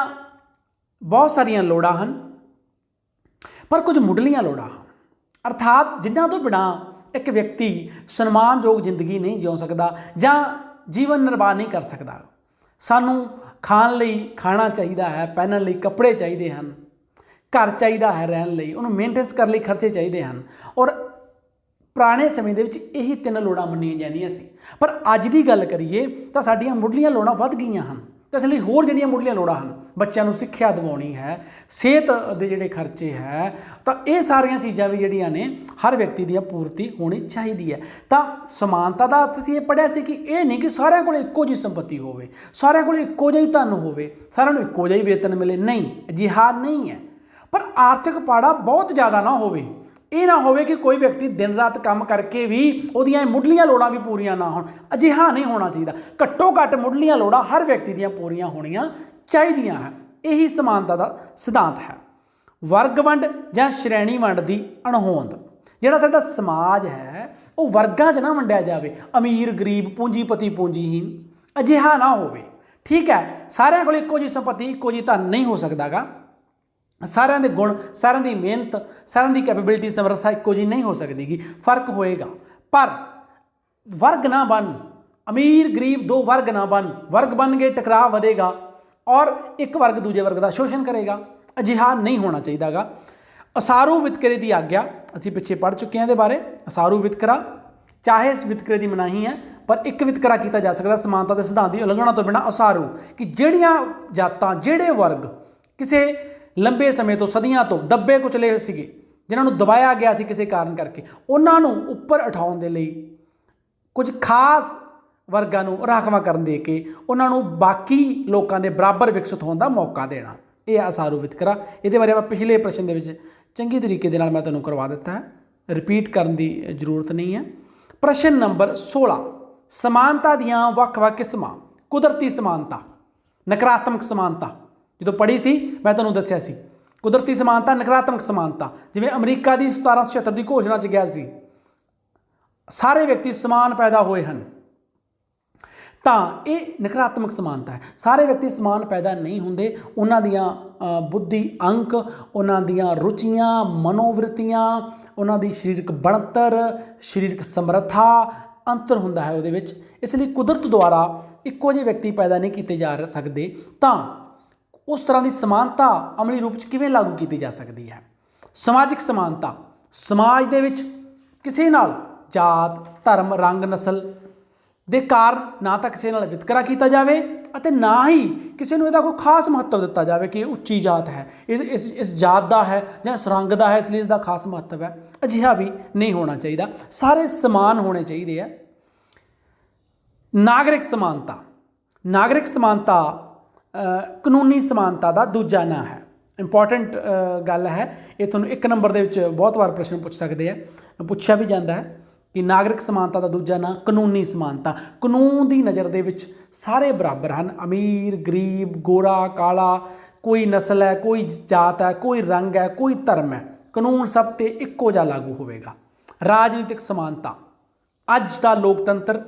ਬਹੁਤ ਸਾਰੀਆਂ ਲੋੜਾਂ ਹਨ, ਪਰ ਕੁਝ ਮੁੱਢਲੀਆਂ ਲੋੜਾਂ ਹਨ, ਅਰਥਾਤ ਜਿਨ੍ਹਾਂ ਤੋਂ ਬਿਨਾਂ ਇੱਕ ਵਿਅਕਤੀ ਸਨਮਾਨਯੋਗ ਜ਼ਿੰਦਗੀ ਨਹੀਂ ਜਿਉ ਸਕਦਾ ਜਾਂ ਜੀਵਨ ਨਿਰਵਾਹ ਨਹੀਂ ਕਰ ਸਕਦਾ। ਸਾਨੂੰ ਖਾਣ ਲਈ ਖਾਣਾ ਚਾਹੀਦਾ ਹੈ, ਪਹਿਨਣ ਲਈ ਕੱਪੜੇ ਚਾਹੀਦੇ ਹਨ, ਘਰ ਚਾਹੀਦਾ ਹੈ ਰਹਿਣ ਲਈ, ਉਹਨੂੰ ਮੇਨਟੇਨੈਂਸ ਕਰਨ ਲਈ ਖਰਚੇ ਚਾਹੀਦੇ ਹਨ। ਔਰ ਪੁਰਾਣੇ ਸਮੇਂ ਦੇ ਵਿੱਚ ਇਹੀ 3 ਲੋੜਾਂ ਮੰਨੀਆਂ ਜਾਂਦੀਆਂ ਸੀ। ਪਰ ਅੱਜ ਦੀ ਗੱਲ ਕਰੀਏ ਤਾਂ ਸਾਡੀਆਂ ਮੁੱਢਲੀਆਂ ਲੋੜਾਂ ਵੱਧ ਗਈਆਂ ਹਨ। ਤਾਂ ਇਸ ਲਈ ਹੋਰ ਜਿਹੜੀਆਂ ਮੁੱਢਲੀਆਂ ਲੋੜਾਂ ਹਨ, ਬੱਚਿਆਂ ਨੂੰ ਸਿੱਖਿਆ ਦਿਵਾਉਣੀ ਹੈ, ਸਿਹਤ ਦੇ ਜਿਹੜੇ ਖਰਚੇ ਹੈ, ਤਾਂ ਇਹ ਸਾਰੀਆਂ ਚੀਜ਼ਾਂ ਵੀ ਜਿਹੜੀਆਂ ਨੇ ਹਰ ਵਿਅਕਤੀ ਦੀਆਂ ਪੂਰਤੀ ਹੋਣੀ ਚਾਹੀਦੀ ਹੈ। ਤਾਂ ਸਮਾਨਤਾ ਦਾ ਅਰਥ ਅਸੀਂ ਇਹ ਪੜ੍ਹਿਆ ਸੀ ਕਿ ਇਹ ਨਹੀਂ ਕਿ ਸਾਰਿਆਂ ਕੋਲ ਇੱਕੋ ਜਿਹੀ ਸੰਪਤੀ ਹੋਵੇ, ਸਾਰਿਆਂ ਕੋਲ ਇੱਕੋ ਜਿਹੀ ਧਨ ਹੋਵੇ, ਸਾਰਿਆਂ ਨੂੰ ਇੱਕੋ ਜਿਹਾ ਹੀ ਵੇਤਨ ਮਿਲੇ, ਨਹੀਂ, ਅਜਿਹਾ ਨਹੀਂ ਹੈ। ਪਰ ਆਰਥਿਕ ਪਾੜਾ ਬਹੁਤ ਜ਼ਿਆਦਾ ਨਾ ਹੋਵੇ। ਇਹ ਨਾ ਹੋਵੇ ਕਿ ਕੋਈ ਵਿਅਕਤੀ ਦਿਨ ਰਾਤ ਕੰਮ ਕਰਕੇ ਵੀ ਉਹਦੀਆਂ ਮੁੱਢਲੀਆਂ ਲੋੜਾਂ ਵੀ ਪੂਰੀਆਂ ਨਾ ਹੋਣ, ਅਜਿਹਾ ਨਹੀਂ ਹੋਣਾ ਚਾਹੀਦਾ। ਘੱਟੋ ਘੱਟ ਮੁੱਢਲੀਆਂ ਲੋੜਾਂ ਹਰ ਵਿਅਕਤੀ ਦੀਆਂ ਪੂਰੀਆਂ ਹੋਣੀਆਂ ਚਾਹੀਦੀਆਂ ਹੈ। ਇਹੀ ਸਮਾਨਤਾ ਦਾ ਸਿਧਾਂਤ ਹੈ। ਵਰਗ ਵੰਡ ਜਾਂ ਸ਼੍ਰੇਣੀ ਵੰਡ ਦੀ ਅਣਹੋਂਦ, ਜਿਹੜਾ ਸਾਡਾ ਸਮਾਜ ਹੈ ਉਹ ਵਰਗਾਂ 'ਚ ਨਾ ਵੰਡਿਆ ਜਾਵੇ, ਅਮੀਰ ਗਰੀਬ, ਪੂੰਜੀਪਤੀ ਪੂੰਜੀਹੀਨ, ਅਜਿਹਾ ਨਾ ਹੋਵੇ। ਠੀਕ ਹੈ, ਸਾਰਿਆਂ ਕੋਲ ਇੱਕੋ ਜਿਹੀ ਸੰਪਤੀ, ਇੱਕੋ ਜਿਹੀ ਧਨ ਨਹੀਂ ਹੋ ਸਕਦਾ ਗਾ। ਸਾਰਿਆਂ ਦੇ ਗੁਣ, ਸਾਰਿਆਂ ਦੀ ਮਿਹਨਤ, ਸਾਰਿਆਂ ਦੀ ਕੈਪੇਬਿਲਿਟੀ, ਸਮਰੱਥਾ ਇੱਕੋ ਜਿਹੀ ਨਹੀਂ ਹੋ ਸਕਦੀ ਗੀ, ਫਰਕ ਹੋਏਗਾ। ਪਰ ਵਰਗ ਨਾ ਬਣ, ਅਮੀਰ ਗਰੀਬ 2 ਵਰਗ ਨਾ ਬਣ, ਵਰਗ ਬਣ ਕੇ ਟਕਰਾਅ ਵਧੇਗਾ ਔਰ ਇੱਕ ਵਰਗ ਦੂਜੇ ਵਰਗ ਦਾ ਸ਼ੋਸ਼ਣ ਕਰੇਗਾ। ਅਜਿਹਾ ਨਹੀਂ ਹੋਣਾ ਚਾਹੀਦਾ ਗਾ। ਅਸਾਰੂ ਵਿਤਕਰੇ ਦੀ ਆਗਿਆ ਅਸੀਂ ਪਿੱਛੇ ਪੜ੍ਹ ਚੁੱਕੇ ਹਾਂ ਇਹਦੇ ਬਾਰੇ। ਅਸਾਰੂ ਵਿਤਕਰਾ, ਚਾਹੇ ਇਸ ਵਿਤਕਰੇ ਦੀ ਮਨਾਹੀ ਹੈ पर एक वितकरा किया जा सकता समानता के सिद्धांत की उलंघना तो बिना उसारू कि ਜਿਹੜੀਆਂ जातां ਜਿਹੜੇ वर्ग किसी लंबे समय तो सदियों तो दबे कुचले ਸੀਗੇ जिन्होंने दबाया गया ਸੀ किसी कारण करके ਉਹਨਾਂ ਨੂੰ ਉੱਪਰ ਉਠਾਉਣ ਦੇ ਲਈ ਕੁਝ ਖਾਸ ਵਰਗਾਂ ਨੂੰ ਰਾਖਵਾਂ ਕਰਨ ਦੇ ਕੇ ਉਹਨਾਂ ਨੂੰ ਬਾਕੀ ਲੋਕਾਂ ਦੇ ਬਰਾਬਰ ਵਿਕਸਿਤ ਹੋਣ ਦਾ ਮੌਕਾ ਦੇਣਾ, ਇਹ ਅਸਾਰੂ ਵਿਤਕਰਾ। ਇਹਦੇ ਬਾਰੇ ਆਪਾਂ ਪਿਛਲੇ ਪ੍ਰਸ਼ਨ ਦੇ ਵਿੱਚ ਚੰਗੀ ਤਰੀਕੇ ਦੇ ਨਾਲ ਮੈਂ ਤੁਹਾਨੂੰ ਕਰਵਾ ਦਿੱਤਾ ਹੈ, ਰਿਪੀਟ ਕਰਨ ਦੀ ਜ਼ਰੂਰਤ ਨਹੀਂ ਹੈ। ਪ੍ਰਸ਼ਨ ਨੰਬਰ 16, ਸਮਾਨਤਾ ਦੀਆਂ ਵੱਖ-ਵੱਖ ਕਿਸਮਾਂ। ਕੁਦਰਤੀ ਸਮਾਨਤਾ, ਨਕਾਰਾਤਮਕ ਸਮਾਨਤਾ ਜਦੋਂ ਪੜ੍ਹੀ ਸੀ ਮੈਂ ਤੁਹਾਨੂੰ ਦੱਸਿਆ ਸੀ, ਕੁਦਰਤੀ ਸਮਾਨਤਾ, ਨਕਾਰਾਤਮਕ ਸਮਾਨਤਾ। ਜਿਵੇਂ ਅਮਰੀਕਾ ਦੀ 1776 ਦੀ ਘੋਸ਼ਣਾ 'ਚ ਗਿਆ ਸੀ ਸਾਰੇ ਵਿਅਕਤੀ ਸਮਾਨ ਪੈਦਾ ਹੋਏ ਹਨ, ਤਾਂ ਇਹ ਨਕਾਰਾਤਮਕ ਸਮਾਨਤਾ ਹੈ। ਸਾਰੇ ਵਿਅਕਤੀ ਸਮਾਨ ਪੈਦਾ ਨਹੀਂ ਹੁੰਦੇ, ਉਹਨਾਂ ਦੀਆਂ ਬੁੱਧੀ ਅੰਕ, ਉਹਨਾਂ ਦੀਆਂ ਰੁਚੀਆਂ, ਮਨੋਵਿਰਤੀਆਂ, ਉਹਨਾਂ ਦੀ ਸਰੀਰਕ ਬਣਤਰ, ਸਰੀਰਕ ਸਮਰੱਥਾ ਅੰਤਰ ਹੁੰਦਾ ਹੈ ਉਹਦੇ ਵਿੱਚ। ਇਸ ਲਈ ਕੁਦਰਤ ਦੁਆਰਾ ਇੱਕੋ ਜਿਹੇ ਵਿਅਕਤੀ ਪੈਦਾ ਨਹੀਂ ਕੀਤੇ ਜਾ ਸਕਦੇ, ਤਾਂ ਉਸ ਤਰ੍ਹਾਂ ਦੀ ਸਮਾਨਤਾ ਅਮਲੀ ਰੂਪ 'ਚ ਕਿਵੇਂ ਲਾਗੂ ਕੀਤੀ ਜਾ ਸਕਦੀ ਹੈ। ਸਮਾਜਿਕ ਸਮਾਨਤਾ, ਸਮਾਜ ਦੇ ਵਿੱਚ ਕਿਸੇ ਨਾਲ ਜਾਤ, ਧਰਮ, ਰੰਗ, ਨਸਲ ਦੇ ਕਾਰਨ ਨਾ ਤਾਂ ਕਿਸੇ ਨਾਲ ਵਿਤਕਰਾ ਕੀਤਾ ਜਾਵੇ ਅਤੇ ਨਾ ਹੀ ਕਿਸੇ ਨੂੰ ਇਹਦਾ ਕੋਈ ਖਾਸ ਮਹੱਤਵ ਦਿੱਤਾ ਜਾਵੇ ਕਿ ਇਹ ਉੱਚੀ ਜਾਤ ਹੈ, ਇਹ ਇਸ ਜਾਤ ਦਾ ਹੈ ਜਾਂ ਇਸ ਰੰਗ ਦਾ ਹੈ ਇਸ ਲਈ ਇਸਦਾ ਖਾਸ ਮਹੱਤਵ ਹੈ। ਅਜਿਹਾ ਵੀ ਨਹੀਂ ਹੋਣਾ ਚਾਹੀਦਾ, ਸਾਰੇ ਸਮਾਨ ਹੋਣੇ ਚਾਹੀਦੇ ਆ। ਨਾਗਰਿਕ ਸਮਾਨਤਾ, ਨਾਗਰਿਕ ਸਮਾਨਤਾ ਕਾਨੂੰਨੀ ਸਮਾਨਤਾ ਦਾ ਦੂਜਾ ਨਾਂ ਹੈ। ਇੰਪੋਰਟੈਂਟ ਗੱਲ ਹੈ, ਇਹ ਤੁਹਾਨੂੰ 1 ਨੰਬਰ ਦੇ ਵਿੱਚ ਬਹੁਤ ਵਾਰ ਪ੍ਰਸ਼ਨ ਪੁੱਛ ਸਕਦੇ ਆ, ਪੁੱਛਿਆ ਵੀ ਜਾਂਦਾ ਹੈ ਕਿ ਨਾਗਰਿਕ ਸਮਾਨਤਾ ਦਾ ਦੂਜਾ ਨਾਂ ਕਾਨੂੰਨੀ ਸਮਾਨਤਾ। ਕਾਨੂੰਨ ਦੀ ਨਜ਼ਰ ਦੇ ਵਿੱਚ ਸਾਰੇ ਬਰਾਬਰ ਹਨ, ਅਮੀਰ, ਗਰੀਬ, ਗੋਰਾ, ਕਾਲਾ, ਕੋਈ ਨਸਲ ਹੈ, ਕੋਈ ਜਾਤ ਹੈ, ਕੋਈ ਰੰਗ ਹੈ, ਕੋਈ ਧਰਮ ਹੈ, ਕਾਨੂੰਨ ਸਭ 'ਤੇ ਇੱਕੋ ਜਿਹਾ ਲਾਗੂ ਹੋਵੇਗਾ। ਰਾਜਨੀਤਿਕ ਸਮਾਨਤਾ, ਅੱਜ ਦਾ ਲੋਕਤੰਤਰ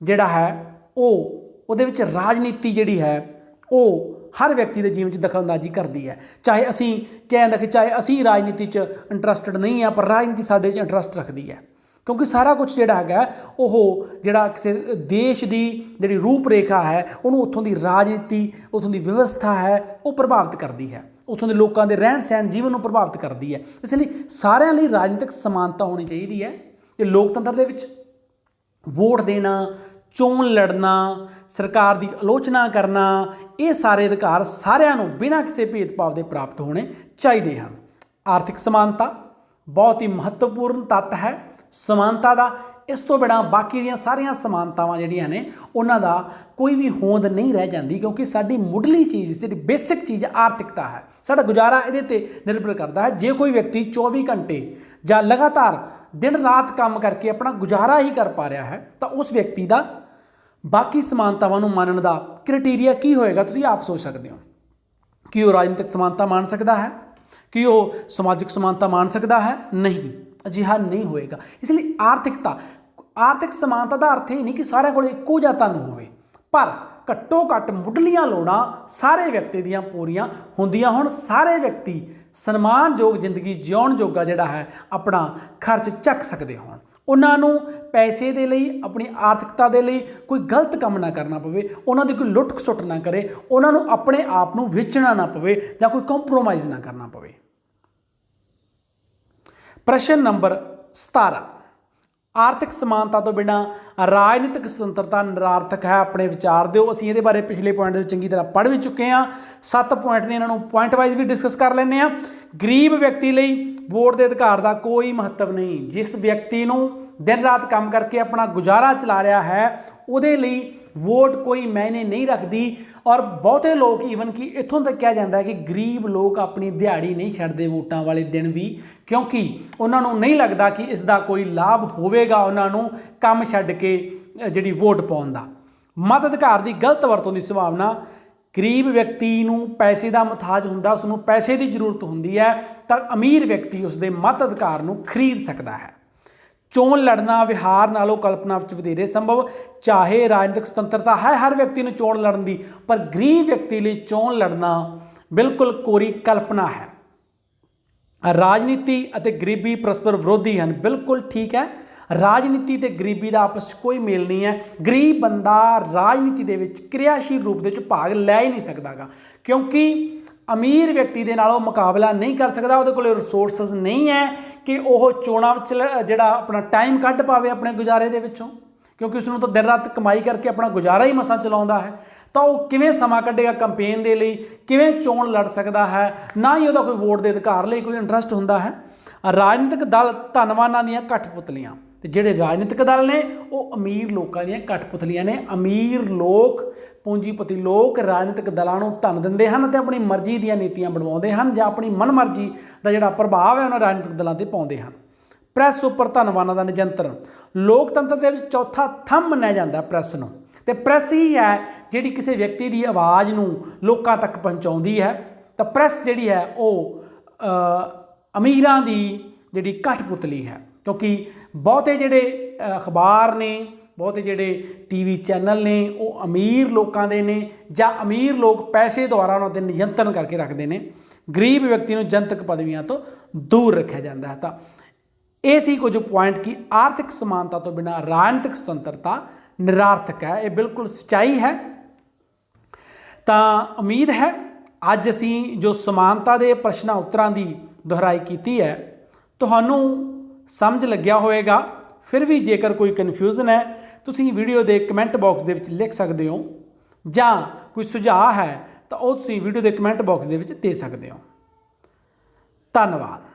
ਜਿਹੜਾ ਹੈ ਉਹਦੇ ਵਿੱਚ ਰਾਜਨੀਤੀ ਜਿਹੜੀ ਹੈ ਉਹ ਹਰ ਵਿਅਕਤੀ ਦੇ ਜੀਵਨ 'ਚ ਦਖਲਅੰਦਾਜ਼ੀ ਕਰਦੀ ਹੈ। ਚਾਹੇ ਅਸੀਂ ਕਹਿੰਦਾ ਕਿ ਚਾਹੇ ਅਸੀਂ ਰਾਜਨੀਤੀ 'ਚ ਇੰਟਰਸਟਡ ਨਹੀਂ ਹਾਂ, ਪਰ ਰਾਜਨੀਤੀ ਸਾਡੇ 'ਚ ਇੰਟਰਸਟ ਰੱਖਦੀ ਹੈ, ਕਿਉਂਕਿ ਸਾਰਾ ਕੁਝ ਜਿਹੜਾ ਹੈਗਾ ਉਹ ਜਿਹੜਾ ਕਿਸੇ ਦੇਸ਼ ਦੀ ਜਿਹੜੀ ਰੂਪ ਰੇਖਾ ਹੈ ਉਹਨੂੰ ਉੱਥੋਂ ਦੀ ਰਾਜਨੀਤੀ, ਉੱਥੋਂ ਦੀ ਵਿਵਸਥਾ ਹੈ ਉਹ ਪ੍ਰਭਾਵਿਤ ਕਰਦੀ ਹੈ, ਉੱਥੋਂ ਦੇ ਲੋਕਾਂ ਦੇ ਰਹਿਣ ਸਹਿਣ ਜੀਵਨ ਨੂੰ ਪ੍ਰਭਾਵਿਤ ਕਰਦੀ ਹੈ। ਇਸ ਲਈ ਸਾਰਿਆਂ ਲਈ ਰਾਜਨੀਤਿਕ ਸਮਾਨਤਾ ਹੋਣੀ ਚਾਹੀਦੀ ਹੈ। ਤੇ ਲੋਕਤੰਤਰ ਦੇ ਵਿੱਚ ਵੋਟ ਦੇਣਾ, ਚੋਣ ਲੜਨਾ, ਸਰਕਾਰ ਦੀ ਆਲੋਚਨਾ ਕਰਨਾ, ਇਹ ਸਾਰੇ ਅਧਿਕਾਰ ਸਾਰਿਆਂ ਨੂੰ ਬਿਨਾਂ ਕਿਸੇ ਭੇਦਭਾਵ ਦੇ ਪ੍ਰਾਪਤ ਹੋਣੇ ਚਾਹੀਦੇ ਹਨ। ਆਰਥਿਕ ਸਮਾਨਤਾ ਬਹੁਤ ਹੀ ਮਹੱਤਵਪੂਰਨ ਤੱਤ ਹੈ ਸਮਾਨਤਾ ਦਾ। ਇਸ ਤੋਂ ਬਿਨਾਂ ਬਾਕੀ ਦੀਆਂ ਸਾਰੀਆਂ ਸਮਾਨਤਾਵਾਂ ਜਿਹੜੀਆਂ ਨੇ ਉਹਨਾਂ ਦਾ ਕੋਈ ਵੀ ਹੋਂਦ ਨਹੀਂ ਰਹਿ ਜਾਂਦੀ, ਕਿਉਂਕਿ ਸਾਡੀ ਮੁੱਢਲੀ ਚੀਜ਼, ਜਿਹੜੀ ਬੇਸਿਕ ਚੀਜ਼ ਆਰਥਿਕਤਾ ਹੈ, ਸਾਡਾ ਗੁਜ਼ਾਰਾ ਇਹਦੇ 'ਤੇ ਨਿਰਭਰ ਕਰਦਾ ਹੈ। ਜੇ ਕੋਈ ਵਿਅਕਤੀ 24 ਘੰਟੇ ਜਾਂ ਲਗਾਤਾਰ ਦਿਨ ਰਾਤ ਕੰਮ ਕਰਕੇ ਆਪਣਾ ਗੁਜ਼ਾਰਾ ਹੀ ਕਰ ਪਾ ਰਿਹਾ ਹੈ, ਤਾਂ ਉਸ ਵਿਅਕਤੀ ਦਾ ਬਾਕੀ ਸਮਾਨਤਾਵਾਂ ਨੂੰ ਮੰਨਣ ਦਾ ਕ੍ਰਾਈਟੇਰੀਆ ਕੀ ਹੋਏਗਾ, ਤੁਸੀਂ ਆਪ ਸੋਚ ਸਕਦੇ ਹੋ। ਕੀ ਉਹ ਰਾਜਨੀਤਿਕ ਸਮਾਨਤਾ ਮੰਨ ਸਕਦਾ ਹੈ? ਕੀ ਉਹ ਸਮਾਜਿਕ ਸਮਾਨਤਾ ਮੰਨ ਸਕਦਾ ਹੈ? ਨਹੀਂ, ਅਜਿਹਾ ਨਹੀਂ ਹੋਏਗਾ। ਇਸ ਲਈ ਆਰਥਿਕ ਸਮਾਨਤਾ ਦਾ ਅਰਥ ਇਹ ਨਹੀਂ ਕਿ ਸਾਰਿਆਂ ਕੋਲ ਇੱਕੋ ਜਿਹਾ ਧਨ ਹੋਵੇ, ਪਰ ਘੱਟੋ ਘੱਟ ਮੁੱਢਲੀਆਂ ਲੋੜਾਂ ਸਾਰੇ ਵਿਅਕਤੀ ਦੀਆਂ ਪੂਰੀਆਂ ਹੁੰਦੀਆਂ ਹੋਣ, ਸਾਰੇ ਵਿਅਕਤੀ ਸਨਮਾਨਯੋਗ ਜ਼ਿੰਦਗੀ ਜਿਉਣ ਜੋਗਾ ਜਿਹੜਾ ਹੈ ਆਪਣਾ ਖਰਚ ਚੱਕ ਸਕਦੇ ਹੋਣ, ਉਹਨਾਂ ਨੂੰ ਪੈਸੇ ਦੇ ਲਈ, ਆਪਣੀ ਆਰਥਿਕਤਾ ਦੇ ਲਈ ਕੋਈ ਗਲਤ ਕੰਮ ਨਾ ਕਰਨਾ ਪਵੇ, ਉਹਨਾਂ ਦੀ ਕੋਈ ਲੁੱਟ ਖਸੁੱਟ ਨਾ ਕਰੇ, ਉਹਨਾਂ ਨੂੰ ਆਪਣੇ ਆਪ ਨੂੰ ਵੇਚਣਾ ਨਾ ਪਵੇ ਜਾਂ ਕੋਈ ਕੰਪਰੋਮਾਈਜ਼ ਨਾ ਕਰਨਾ ਪਵੇ। ਪ੍ਰਸ਼ਨ ਨੰਬਰ 17, ਆਰਥਿਕ ਸਮਾਨਤਾ ਤੋਂ ਬਿਨਾਂ ਰਾਜਨੀਤਿਕ ਸੁਤੰਤਰਤਾ ਨਿਰਾਰਥਕ ਹੈ। ਆਪਣੇ ਵਿਚਾਰ ਦਿਓ। ਅਸੀਂ ਇਹਦੇ ਬਾਰੇ ਪਿਛਲੇ ਪੁਆਇੰਟ ਦੇ ਵਿੱਚ ਚੰਗੀ ਤਰ੍ਹਾਂ ਪੜ੍ਹ ਵੀ ਚੁੱਕੇ ਹਾਂ। 7 ਪੁਆਇੰਟ ਨੇ, ਇਹਨਾਂ ਨੂੰ ਪੁਆਇੰਟ ਵਾਈਜ਼ ਵੀ ਡਿਸਕਸ ਕਰ ਲੈਂਦੇ ਹਾਂ। ਗਰੀਬ ਵਿਅਕਤੀ ਲਈ ਵੋਟ ਦੇ ਅਧਿਕਾਰ ਦਾ ਕੋਈ ਮਹੱਤਵ ਨਹੀਂ। ਜਿਸ ਵਿਅਕਤੀ ਨੂੰ ਦਿਨ ਰਾਤ ਕੰਮ ਕਰਕੇ ਆਪਣਾ ਗੁਜ਼ਾਰਾ ਚਲਾ ਰਿਹਾ ਹੈ ਉਹਦੇ ਲਈ ਵੋਟ ਕੋਈ ਮਾਇਨੇ ਨਹੀਂ ਰੱਖਦੀ। ਔਰ ਬਹੁਤੇ ਲੋਕ ਈਵਨ ਕਿ ਇੱਥੋਂ ਤੱਕ ਕਿਹਾ ਜਾਂਦਾ ਹੈ ਕਿ ਗਰੀਬ ਲੋਕ ਆਪਣੀ ਦਿਹਾੜੀ ਨਹੀਂ ਛੱਡਦੇ ਵੋਟਾਂ ਵਾਲੇ ਦਿਨ ਵੀ, ਕਿਉਂਕਿ ਉਹਨਾਂ ਨੂੰ ਨਹੀਂ ਲੱਗਦਾ ਕਿ ਇਸ ਦਾ ਕੋਈ ਲਾਭ ਹੋਵੇਗਾ ਉਹਨਾਂ ਨੂੰ ਕੰਮ ਛੱਡ ਕੇ ਜਿਹੜੀ ਵੋਟ ਪਾਉਣ ਦਾ। ਮਤ ਅਧਿਕਾਰ ਦੀ ਗਲਤ ਵਰਤੋਂ ਦੀ ਸੰਭਾਵਨਾ, ਗਰੀਬ ਵਿਅਕਤੀ ਨੂੰ ਪੈਸੇ ਦਾ ਮੁਹਤਾਜ ਹੁੰਦਾ, ਉਸ ਨੂੰ ਪੈਸੇ ਦੀ ਜ਼ਰੂਰਤ ਹੁੰਦੀ ਹੈ, ਤਾਂ ਅਮੀਰ ਵਿਅਕਤੀ ਉਸ ਦੇ ਮਤ ਅਧਿਕਾਰ ਨੂੰ ਖਰੀਦ ਸਕਦਾ ਹੈ। ਚੋਣ ਲੜਨਾ ਵਿਹਾਰ ਨਾਲੋਂ ਕਲਪਨਾ ਵਿੱਚ ਵਧੇਰੇ ਸੰਭਵ। ਚਾਹੇ ਰਾਜਨੀਤਿਕ ਸੁਤੰਤਰਤਾ ਹੈ ਹਰ ਵਿਅਕਤੀ ਨੂੰ ਚੋਣ ਲੜਨ ਦੀ, ਪਰ ਗਰੀਬ ਵਿਅਕਤੀ ਲਈ ਚੋਣ ਲੜਨਾ ਬਿਲਕੁਲ ਕੋਰੀ ਕਲਪਨਾ ਹੈ। ਰਾਜਨੀਤੀ ਅਤੇ ਗਰੀਬੀ ਪਰਸਪਰ ਵਿਰੋਧੀ ਹਨ। ਬਿਲਕੁਲ ਠੀਕ ਹੈ, ਰਾਜਨੀਤੀ ਤੇ ਗਰੀਬੀ ਦਾ ਆਪਸ 'ਚ ਕੋਈ ਮੇਲ ਨਹੀਂ ਹੈ। ਗਰੀਬ ਬੰਦਾ ਰਾਜਨੀਤੀ ਦੇ ਵਿੱਚ ਕਿਰਿਆਸ਼ੀਲ ਰੂਪ ਦੇ ਵਿੱਚ ਭਾਗ ਲੈ ਹੀ ਨਹੀਂ ਸਕਦਾ ਗਾ, ਕਿਉਂਕਿ ਅਮੀਰ ਵਿਅਕਤੀ ਦੇ ਨਾਲ ਉਹ ਮੁਕਾਬਲਾ ਨਹੀਂ ਕਰ ਸਕਦਾ, ਉਹਦੇ ਕੋਲ ਰਿਸੋਰਸਸ ਨਹੀਂ ਹੈ ਕਿ ਉਹ ਚੋਣਾਂ ਵਿੱਚ ਜਿਹੜਾ ਆਪਣਾ ਟਾਈਮ ਕੱਢ ਪਾਵੇ ਆਪਣੇ ਗੁਜ਼ਾਰੇ ਦੇ ਵਿੱਚੋਂ, ਕਿਉਂਕਿ ਉਸ ਨੂੰ ਤਾਂ ਦਿਨ ਰਾਤ ਕਮਾਈ ਕਰਕੇ ਆਪਣਾ ਗੁਜ਼ਾਰਾ ਹੀ ਮਸਾਂ ਚਲਾਉਂਦਾ ਹੈ, ਤਾਂ ਉਹ ਕਿਵੇਂ ਸਮਾਂ ਕੱਢੇਗਾ ਕੰਪੇਨ ਦੇ ਲਈ, ਕਿਵੇਂ ਚੋਣ ਲੜ ਸਕਦਾ ਹੈ? ਨਾ ਹੀ ਉਹਦਾ ਕੋਈ ਵੋਟ ਦੇ ਅਧਿਕਾਰ ਲਈ ਕੋਈ ਇੰਟਰਸਟ ਹੁੰਦਾ ਹੈ। ਰਾਜਨੀਤਿਕ ਦਲ ਧਨਵਾਨਾਂ ਦੀਆਂ ਕਠਪੁਤਲੀਆਂ, ਤੇ ਜਿਹੜੇ ਰਾਜਨੀਤਿਕ ਦਲ ਨੇ ਉਹ ਅਮੀਰ ਲੋਕਾਂ ਦੀਆਂ ਕਠਪੁਤਲੀਆਂ ਨੇ। ਅਮੀਰ ਲੋਕ, ਪੂੰਜੀਪਤੀ ਲੋਕ ਰਾਜਨੀਤਿਕ ਦਲਾਂ ਨੂੰ ਧਨ ਦਿੰਦੇ ਹਨ ਅਤੇ ਆਪਣੀ ਮਰਜ਼ੀ ਦੀਆਂ ਨੀਤੀਆਂ ਬਣਵਾਉਂਦੇ ਹਨ ਜਾਂ ਆਪਣੀ ਮਨਮਰਜ਼ੀ ਦਾ ਜਿਹੜਾ ਪ੍ਰਭਾਵ ਹੈ ਉਹਨਾਂ ਰਾਜਨੀਤਿਕ ਦਲਾਂ 'ਤੇ ਪਾਉਂਦੇ ਹਨ। ਪ੍ਰੈਸ ਉੱਪਰ ਧਨਵਾਨਾਂ ਦਾ ਨਿਯੰਤਰਣ, ਲੋਕਤੰਤਰ ਦੇ ਵਿੱਚ ਚੌਥਾ ਥੰਮ ਮੰਨਿਆ ਜਾਂਦਾ ਪ੍ਰੈਸ ਨੂੰ, ਅਤੇ ਪ੍ਰੈਸ ਹੀ ਹੈ ਜਿਹੜੀ ਕਿਸੇ ਵਿਅਕਤੀ ਦੀ ਆਵਾਜ਼ ਨੂੰ ਲੋਕਾਂ ਤੱਕ ਪਹੁੰਚਾਉਂਦੀ ਹੈ। ਤਾਂ ਪ੍ਰੈਸ ਜਿਹੜੀ ਹੈ ਉਹ ਅਮੀਰਾਂ ਦੀ ਜਿਹੜੀ ਕਠਪੁਤਲੀ ਹੈ, ਕਿਉਂਕਿ ਬਹੁਤੇ ਜਿਹੜੇ ਅਖਬਾਰ ਨੇ, ਬਹੁਤੇ ਜਿਹੜੇ ਟੀਵੀ ਚੈਨਲ ਨੇ ਉਹ ਅਮੀਰ ਲੋਕਾਂ ਦੇ ਨੇ, ਜਾਂ ਅਮੀਰ ਲੋਕ ਪੈਸੇ ਦੁਆਰਾ ਉਹਨਾਂ 'ਤੇ ਨਿਯੰਤਰਣ ਕਰਕੇ ਰੱਖਦੇ ਨੇ। ਗਰੀਬ ਵਿਅਕਤੀ ਨੂੰ ਜਨਤਕ ਪਦਵੀਆਂ ਤੋਂ ਦੂਰ ਰੱਖਿਆ ਜਾਂਦਾ ਹੈ। ਤਾਂ ਇਹ ਸੀ ਕੁਝ ਪੁਆਇੰਟ ਕਿ ਆਰਥਿਕ ਸਮਾਨਤਾ ਤੋਂ ਬਿਨਾਂ ਰਾਜਨੀਤਿਕ ਸੁਤੰਤਰਤਾ ਨਿਰਾਰਥਕ ਹੈ। ਇਹ ਬਿਲਕੁਲ ਸੱਚਾਈ ਹੈ। ਤਾਂ ਉਮੀਦ ਹੈ ਅੱਜ ਅਸੀਂ ਜੋ ਸਮਾਨਤਾ ਦੇ ਪ੍ਰਸ਼ਨਾਂ ਉੱਤਰਾਂ ਦੀ ਦੁਹਰਾਈ ਕੀਤੀ ਹੈ ਤੁਹਾਨੂੰ ਸਮਝ ਲੱਗਿਆ ਹੋਵੇਗਾ। ਫਿਰ ਵੀ ਜੇਕਰ ਕੋਈ ਕਨਫਿਊਜ਼ਨ ਹੈ ਤੁਸੀਂ ਵੀਡੀਓ ਦੇ ਕਮੈਂਟ ਬਾਕਸ ਦੇ ਵਿੱਚ ਲਿਖ ਸਕਦੇ ਹੋ, ਜਾਂ ਕੋਈ ਸੁਝਾਅ ਹੈ ਤਾਂ ਉਹ ਤੁਸੀਂ ਵੀਡੀਓ ਦੇ ਕਮੈਂਟ ਬਾਕਸ ਦੇ ਵਿੱਚ ਦੇ ਸਕਦੇ ਹੋ। ਧੰਨਵਾਦ।